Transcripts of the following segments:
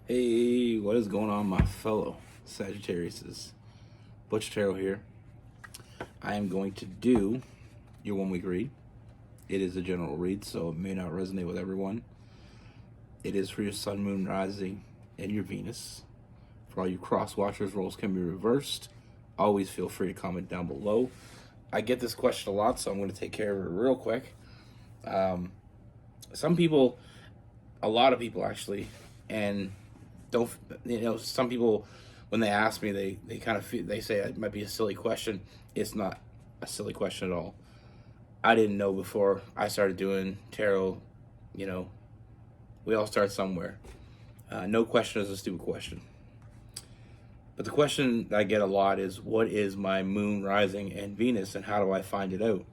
Hey, what is going on, my fellow Sagittarius? Butch Tarot here. I am going to do your 1 week read. It is a general read, so it may not resonate with everyone. It is for your Sun, Moon, Rising, and your Venus. For all you cross watchers, roles can be reversed. Always feel free to comment down below. I get this question a lot, so I'm going to take care of it real quick. Some people, a lot of people actually, and don't, some people, when they ask me, they kind of feel, they say it might be a silly question. It's not a silly question at all. I didn't know before I started doing tarot. We all start somewhere. No question is a stupid question. But the question that I get a lot is, what is my moon, rising, and Venus, and how do I find it out?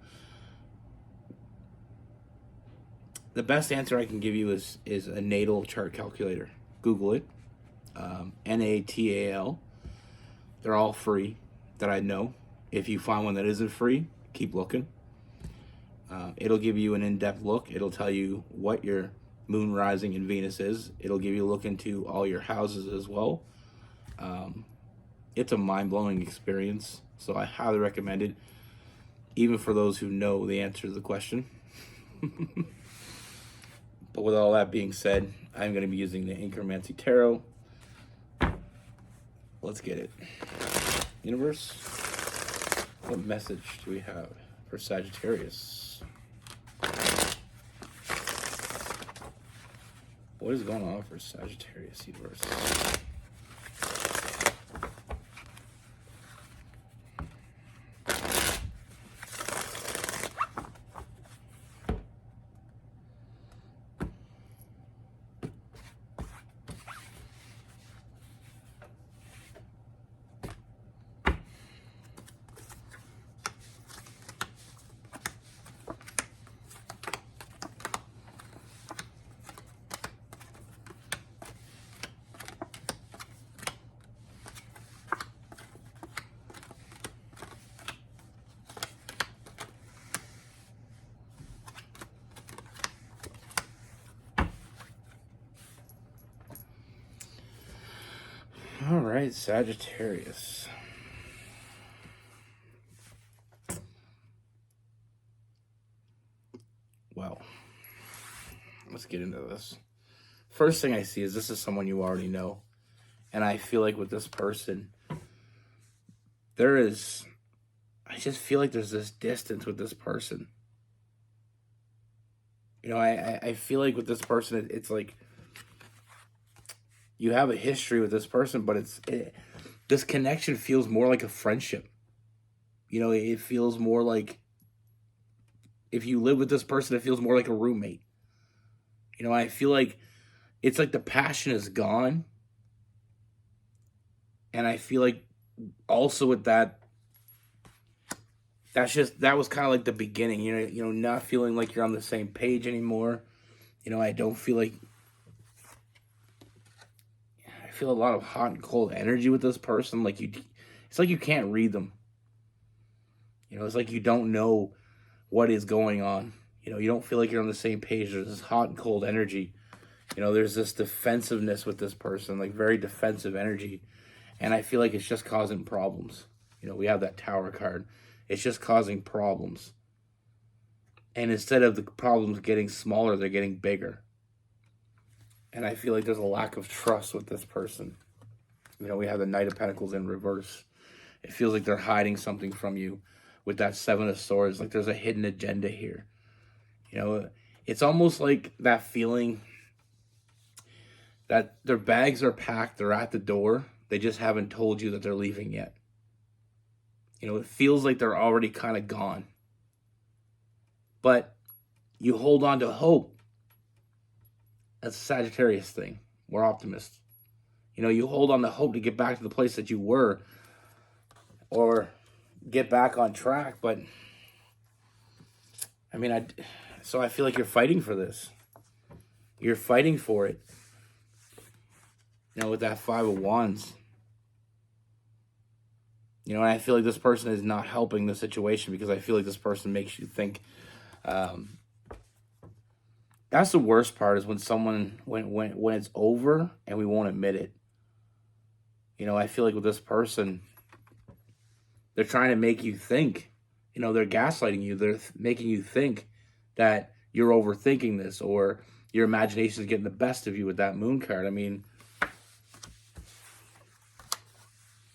The best answer I can give you is a natal chart calculator. Google it. NATAL. They're all free that I know. If you find one that isn't free, keep looking. It'll give you an in-depth look. It'll tell you what your moon, rising, and Venus is. It'll give you a look into all your houses as well. It's a mind-blowing experience, so I highly recommend it, even for those who know the answer to the question. But with all that being said, I'm going to be using the Incromancy Tarot. Let's get it. Universe, what message do we have for Sagittarius? What is going on for Sagittarius, universe? All right, Sagittarius. Well, let's get into this. First thing I see is this is someone you already know. And I feel like with this person, I just feel like there's this distance with this person. I feel like with this person, it's like you have a history with this person, but this connection feels more like a friendship. It feels more like, if you live with this person, it feels more like a roommate. I feel like it's like the passion is gone. And I feel like also with that was kind of like the beginning, not feeling like you're on the same page anymore. I don't feel like, I feel a lot of hot and cold energy with this person. It's like you can't read them. It's like you don't know what is going on. You don't feel like you're on the same page. There's this hot and cold energy. There's this defensiveness with this person, like very defensive energy. And I feel like it's just causing problems. We have that Tower card. It's just causing problems. And instead of the problems getting smaller, they're getting bigger. And I feel like there's a lack of trust with this person. We have the Knight of Pentacles in reverse. It feels like they're hiding something from you with that Seven of Swords. Like there's a hidden agenda here. It's almost like that feeling that their bags are packed, they're at the door, they just haven't told you that they're leaving yet. It feels like they're already kind of gone. But you hold on to hope. That's a Sagittarius thing. We're optimists. You hold on to hope to get back to the place that you were, or get back on track. But so I feel like you're fighting for this. You're fighting for it. With that Five of Wands. And I feel like this person is not helping the situation, because I feel like this person makes you think That's the worst part, is when someone, when it's over and we won't admit it. I feel like with this person, they're trying to make you think, they're gaslighting you. They're making you think that you're overthinking this, or your imagination is getting the best of you with that moon card. I mean,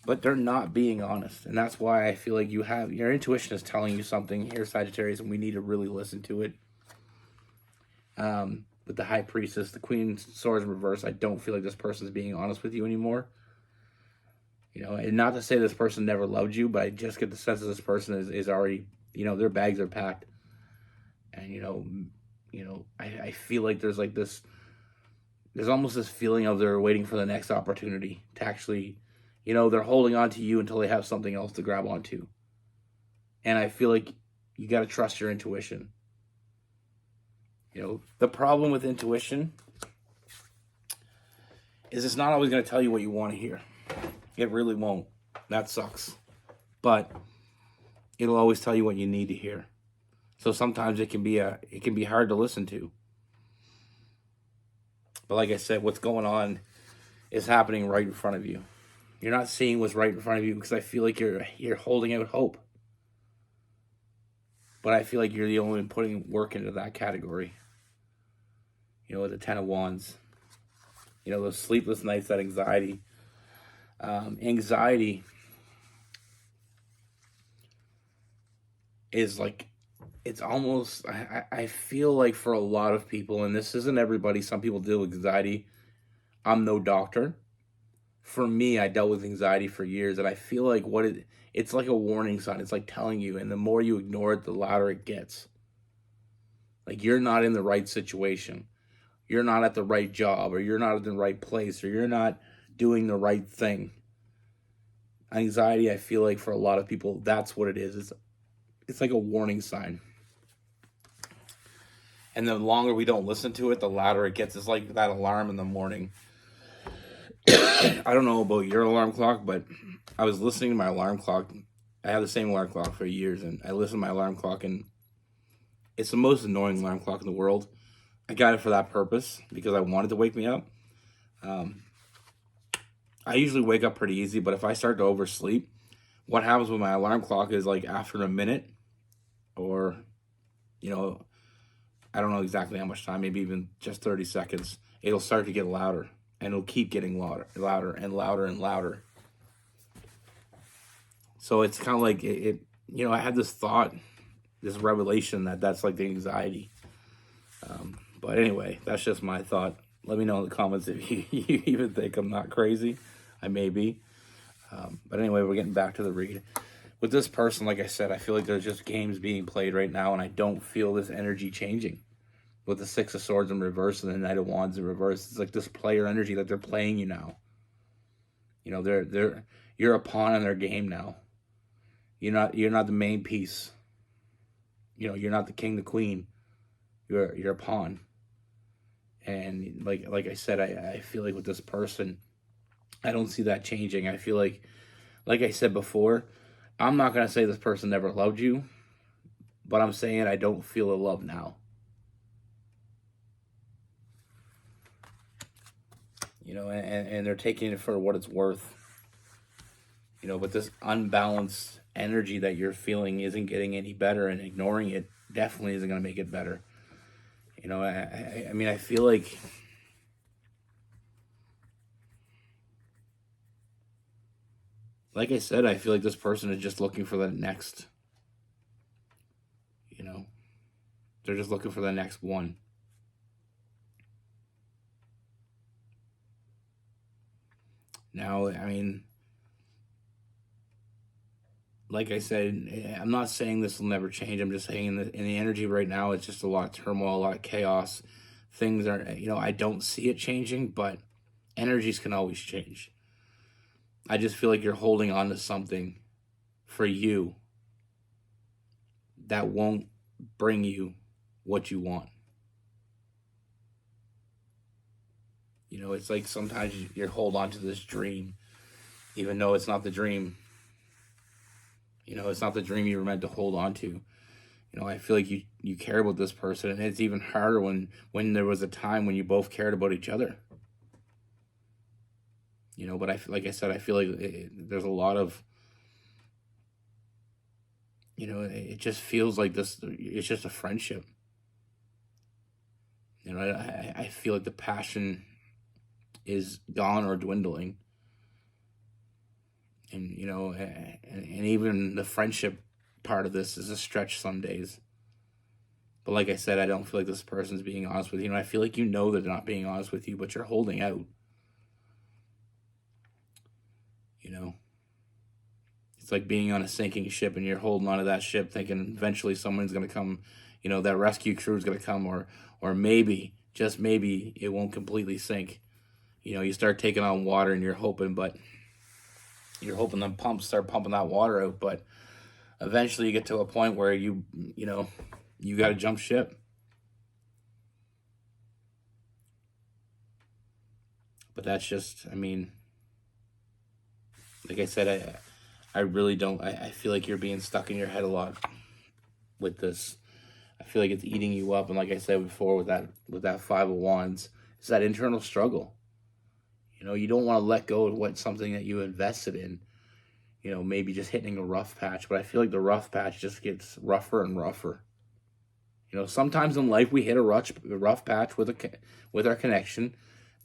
but they're not being honest. And that's why I feel like your intuition is telling you something here, Sagittarius, and we need to really listen to it. With the High Priestess, the Queen Swords in reverse, I don't feel like this person is being honest with you anymore. And not to say this person never loved you, but I just get the sense that this person is already, their bags are packed. And, I feel like there's almost this feeling of they're waiting for the next opportunity to actually, they're holding on to you until they have something else to grab onto. And I feel like you got to trust your intuition. The problem with intuition is it's not always going to tell you what you want to hear. It really won't. That sucks. But it'll always tell you what you need to hear. So sometimes it can be hard to listen to. But like I said, what's going on is happening right in front of you. You're not seeing what's right in front of you because I feel like you're holding out hope. But I feel like you're the only one putting work into that category. With the Ten of Wands. Those sleepless nights, that anxiety. Anxiety is like, it's almost, I feel like for a lot of people, and this isn't everybody, some people deal with anxiety. I'm no doctor. For me, I dealt with anxiety for years, and I feel like it's like a warning sign. It's like telling you, and the more you ignore it, the louder it gets. Like, you're not in the right situation. You're not at the right job, or you're not in the right place, or you're not doing the right thing. Anxiety, I feel like for a lot of people, that's what it is. It's like a warning sign. And the longer we don't listen to it, the louder it gets. It's like that alarm in the morning. I don't know about your alarm clock, but I was listening to my alarm clock. I had the same alarm clock for years, and I listened to my alarm clock, and it's the most annoying alarm clock in the world. I got it for that purpose, because I wanted to wake me up. I usually wake up pretty easy, but if I start to oversleep, what happens with my alarm clock is, like, after a minute, or, I don't know exactly how much time, maybe even just 30 seconds, it'll start to get louder, and it'll keep getting louder and louder and louder. So it's kind of like, I had this thought, this revelation that's like the anxiety. But anyway, that's just my thought. Let me know in the comments if you even think I'm not crazy. I may be. But anyway, we're getting back to the read. With this person, like I said, I feel like there's just games being played right now, and I don't feel this energy changing. With the Six of Swords in reverse and the Knight of Wands in reverse, it's like this player energy that they're playing you now. You're a pawn in their game now. You're not the main piece. You're not the king, the queen. You're a pawn. And like I said, I feel like with this person, I don't see that changing. I feel like I said before, I'm not going to say this person never loved you, but I'm saying I don't feel the love now. And they're taking it for what it's worth. But this unbalanced energy that you're feeling isn't getting any better, and ignoring it definitely isn't going to make it better. I mean, I feel like I said, I feel like this person is just looking for the next, they're just looking for the next one. Now, I mean, like I said, I'm not saying this will never change. I'm just saying in the energy right now, it's just a lot of turmoil, a lot of chaos. Things are, I don't see it changing, but energies can always change. I just feel like you're holding on to something for you that won't bring you what you want. It's like sometimes you hold on to this dream, even though it's not the dream. It's not the dream you were meant to hold on to. You know, I feel like you care about this person, and it's even harder when there was a time when you both cared about each other. You know, but like I said, I feel like there's a lot of, you know, it just feels like this. It's just a friendship. You know, I feel like the passion is gone or dwindling, and you know, and even the friendship part of this is a stretch some days. But like I said, I don't feel like this person's being honest with you. And I feel like you know they're not being honest with you, but you're holding out. You know, it's like being on a sinking ship and you're holding onto that ship thinking eventually someone's going to come, you know, that rescue crew is going to come, or maybe, just maybe, it won't completely sink. You know, you start taking on water and you're hoping the pumps start pumping that water out, but eventually you get to a point where you know, you got to jump ship. But that's just, I mean, like I said, I really don't, I feel like you're being stuck in your head a lot with this. I feel like it's eating you up. And like I said before, with that Five of Wands, it's that internal struggle. You know, you don't want to let go of what something that you invested in, you know, maybe just hitting a rough patch. But I feel like the rough patch just gets rougher and rougher. You know, sometimes in life we hit a rough patch with our connection.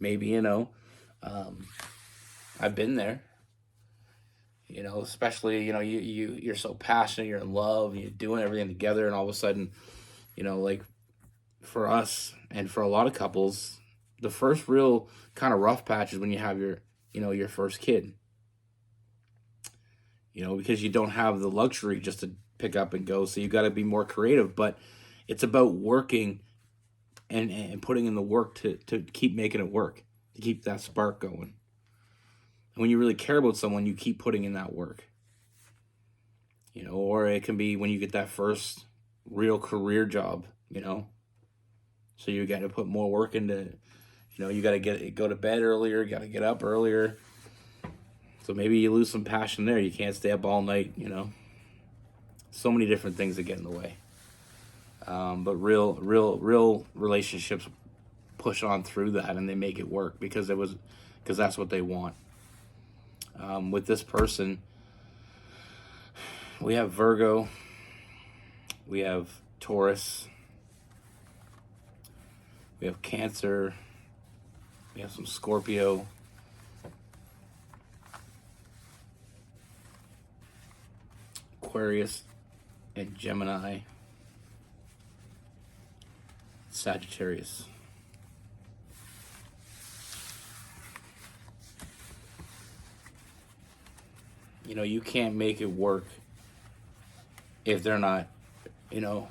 Maybe, you know, I've been there. You know, especially, you know, you're so passionate, you're in love, you're doing everything together, and all of a sudden, you know, like for us and for a lot of couples, the first real kind of rough patch is when you have your first kid. You know, because you don't have the luxury just to pick up and go, so you got to be more creative. But it's about working and putting in the work to keep making it work, to keep that spark going. And when you really care about someone, you keep putting in that work. You know, or it can be when you get that first real career job, you know. So you got to put more work into, you know, you got to go to bed earlier, got to get up earlier. So maybe you lose some passion there. You can't stay up all night, you know. So many different things that get in the way. But real relationships push on through that and they make it work because that's what they want. With this person, we have Virgo, we have Taurus, we have Cancer, we have some Scorpio, Aquarius, and Gemini, Sagittarius. You know, you can't make it work if they're not, you know,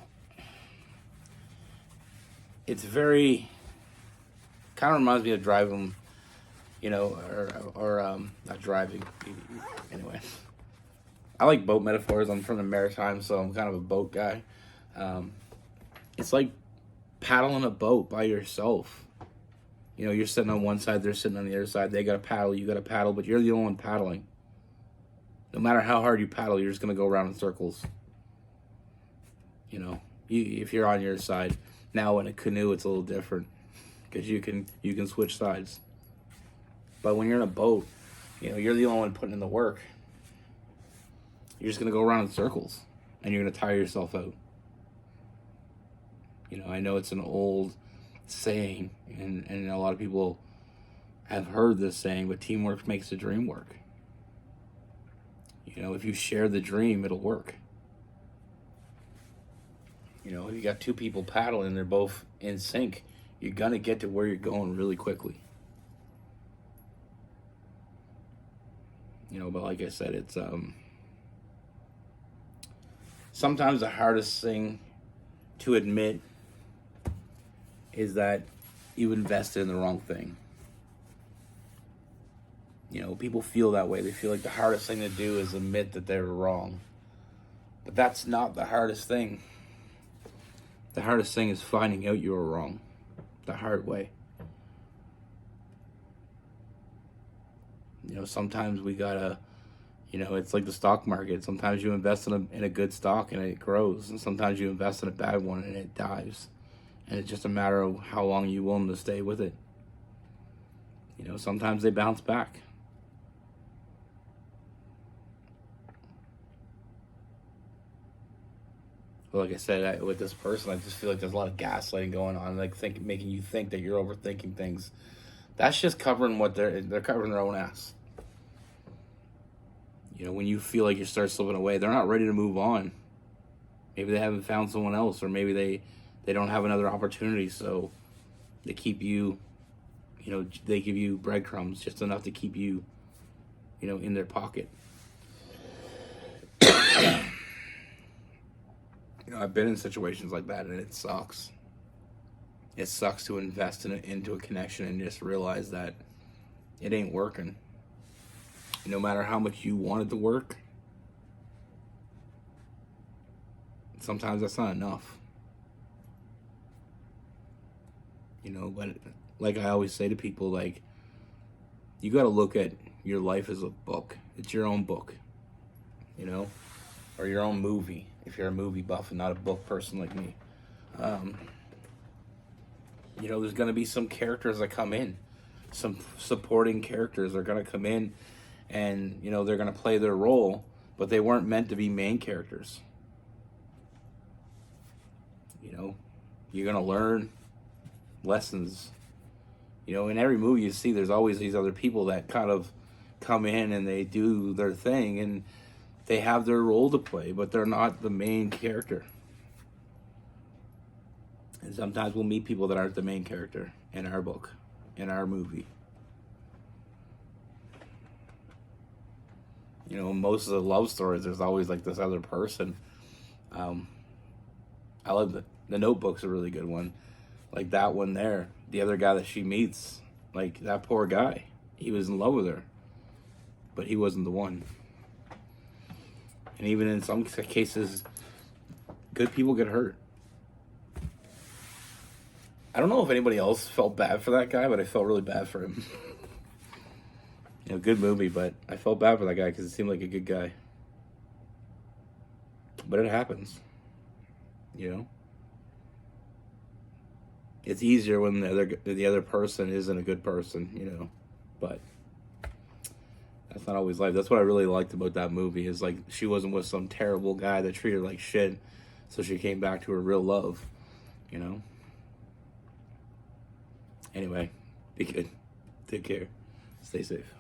it's very, kind of reminds me of driving, you know, or not driving, anyway. I like boat metaphors. I'm from the Maritime, so I'm kind of a boat guy. It's like paddling a boat by yourself. You know, you're sitting on one side, they're sitting on the other side. They got to paddle, you got to paddle, but you're the only one paddling. No matter how hard you paddle, you're just going to go around in circles. You know, if you're on your side. Now in a canoe, it's a little different because you can switch sides. But when you're in a boat, you know, you're the only one putting in the work. You're just going to go around in circles and you're going to tire yourself out. You know, I know it's an old saying and a lot of people have heard this saying, but teamwork makes the dream work. You know, if you share the dream, it'll work. You know, if you got two people paddling, they're both in sync, you're going to get to where you're going really quickly. You know, but like I said, it's sometimes the hardest thing to admit is that you invested in the wrong thing. You know, people feel that way. They feel like the hardest thing to do is admit that they're wrong. But that's not the hardest thing. The hardest thing is finding out you were wrong the hard way. You know, sometimes we gotta, You know, it's like the stock market. Sometimes you invest in a good stock and it grows, and sometimes you invest in a bad one and it dies. And it's just a matter of how long you're willing to stay with it. You know, sometimes they bounce back. But like I said, with this person, I just feel like there's a lot of gaslighting going on, like making you think that you're overthinking things. That's just covering what they're covering their own ass. You know, when you feel like you start slipping away, they're not ready to move on. Maybe they haven't found someone else, or maybe they don't have another opportunity, so they keep you, you know, they give you breadcrumbs just enough to keep you, you know, in their pocket. You know, I've been in situations like that, and it sucks. It sucks to invest into a connection and just realize that it ain't working. No matter how much you want it to work, sometimes that's not enough. You know, but like I always say to people, like, you got to look at your life as a book. It's your own book, you know, or your own movie, if you're a movie buff and not a book person like me. You know, there's going to be some characters that come in. Some supporting characters are going to come in and, you know, they're going to play their role, but they weren't meant to be main characters. You know, you're going to learn lessons. You know, in every movie you see, there's always these other people that kind of come in and they do their thing and they have their role to play, but they're not the main character. And sometimes we'll meet people that aren't the main character in our book, in our movie. You know, most of the love stories, there's always like this other person. I love the Notebook's a really good one. Like that one there, the other guy that she meets, like that poor guy, he was in love with her, but he wasn't the one. And even in some cases, good people get hurt. I don't know if anybody else felt bad for that guy, but I felt really bad for him. You know, good movie, but I felt bad for that guy because it seemed like a good guy. But it happens, you know. It's easier when the other person isn't a good person, you know. But that's not always life. That's what I really liked about that movie is like she wasn't with some terrible guy that treated her like shit, so she came back to her real love, you know. Anyway, be good. Take care. Stay safe.